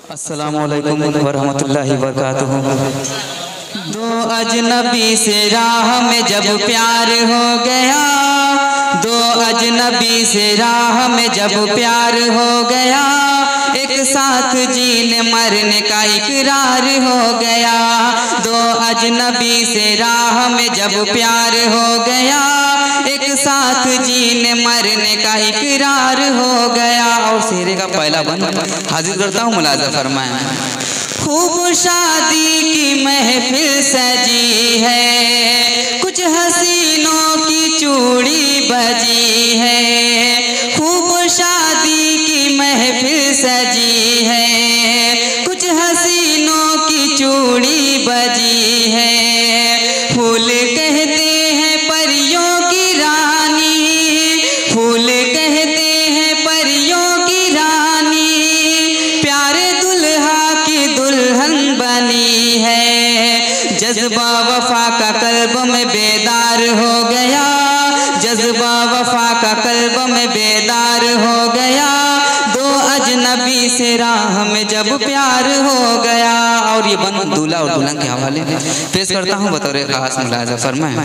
अस्सलामुअलैकुम वरहमतुल्लाहि वबरकातुहू। दो अजनबी से राह में जब प्यार हो गया, दो अजनबी से राह में जब प्यार हो गया, एक साथ जीने मरने का इकरार हो गया। दो अजनबी से राह में जब प्यार हो गया, एक साथ जीने मरने का इकरार हो गया। और शेरे का पहला बंद हाजिर करता हूँ, मुलाजा फरमाएं। खूब शादी की महफिल सजी है, कुछ हसीनों की चूड़ी बजी है। खूब शादी की महफिल सजी है, कुछ हसीनों की चूड़ी बजी है। फूल कहते हैं परियों की रानी, फूल कहते हैं परियों की रानी, प्यारे दुल्हा की दुल्हन बनी है। जज्बा वफा का कल्ब में बेदार हो गया, जज्बा वफा का कल्ब में बेदार हो गया। दो अजनबी से राह में जब प्यार हो गया। और ये बंद दूल्हा और दुल्हन के हवाले पेश करता हूँ बतौर खास, मुलाजा फरमाएं।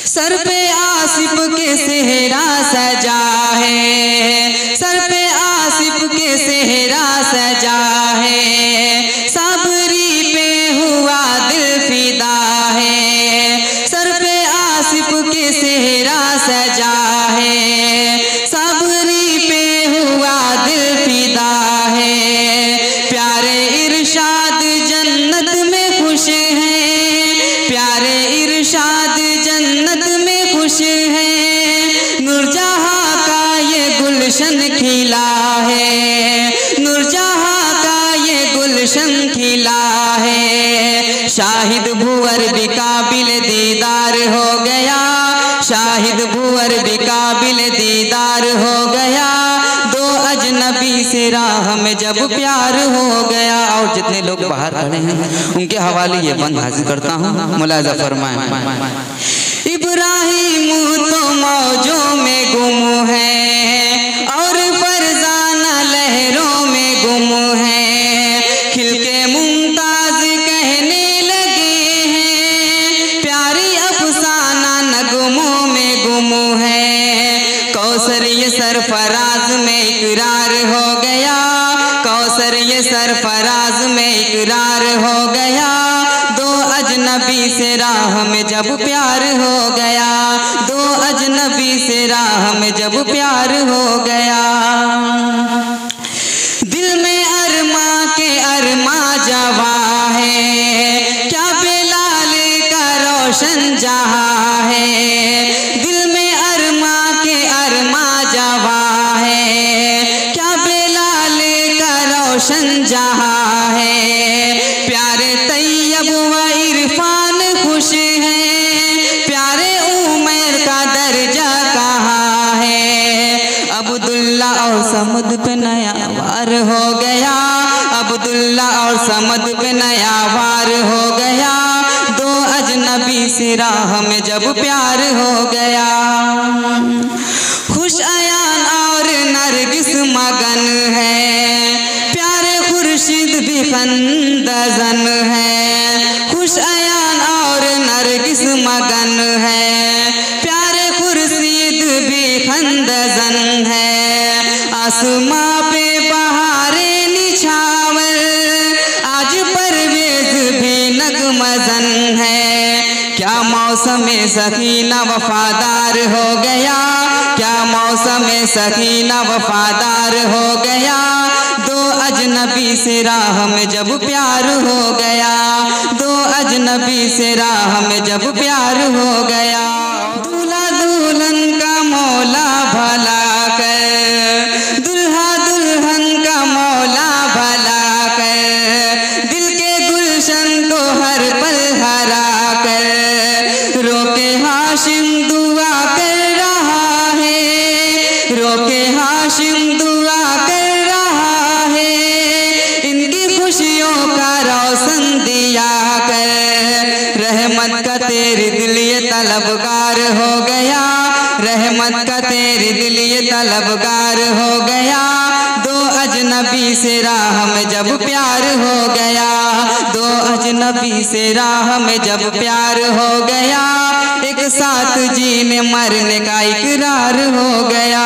सर पे आसिफ के सेहरा सजा है, सर पे आसिफ के सेहरा सजा है, साबरी पे हुआ दिल फिदा है। सर पे आसिफ के सेहरा सजा है, साबरी पे हुआ दिल फिदा है। प्यारे इरशाद जन्नत में खुश हैं, प्यारे इरशाद जन्नत में खुश है। नूरजहां का ये गुलशन खिला है, नूरजहां का ये गुलशन खिला है। शाहिद भुवर भी काबिल दीदार हो गया, शाहिद भुवर भी काबिल दीदार हो गया। दो अजनबी से राह में जब प्यार हो गया। और जितने लोग बाहर खड़े हैं उनके हवाले ये बंद हाजिर करता हूँ, मुलाजा फरमाएं। इब्राहिम तो मौजों में गुम है, और फरजाना लहरों में गुम है। खिलके मुमताज कहने लगे हैं, प्यारी अफसाना नगमों में गुम है। कौसर ये सरफराज में इकरार हो गया, कौसर ये सरफराज में इकरार हो गया। दो अजनबी से राह में जब प्यार हो गया, दो अजनबी से राह में जब प्यार हो गया। दिल में अरमा के अरमा जवा है, क्या बेलाल का रोशन जहां है। दिल में अरमा के अरमा जवा है, क्या बेलाल का रोशन जहां है। प्यारे तैयब व इरफान खुश हैं, प्यारे उमर का दर्जा कहाँ है। अब्दुल्ला और समद पे नया वार हो गया, अब्दुल्ला और समद पे नया वार हो गया। दो अजनबी से राह में जब प्यार हो गया। खुश अयान और नरगिस मगन है, प्यारे खुर्शीद भी खंदजन है। खुश अयान और नरगिस मगन है, प्यारे खुर्शीद भी खंदजन है। आसमां पे बहारे निछावर, आज परवेज भी नगमजन है। क्या मौसम सकीना वफादार हो गया, क्या मौसम सकीना वफादार हो गया। दो अजनबी से राह में जब प्यार हो गया, दो अजनबी से राह में जब प्यार हो गया। दूल्हा दुल्हन का मौला भला कर, दुल्हा दुल्हन का मौला भला कर। दिल के गुलशन को हर पल हरा कर, रोके हाशिम दुआ कर रहा है, रोके हाशिम दुआ कर रहा है। इनकी खुशियों का रोशन दिया कर, रहमत का तेरे दिल ये तलबगार हो गया, रहमत का तेरे दिल ये तलबगार हो गया। दो अजनबी अजनबी से राह में जब प्यार हो गया, दो अजनबी से राह में जब प्यार हो गया, एक साथ जीने मरने का इकरार हो गया।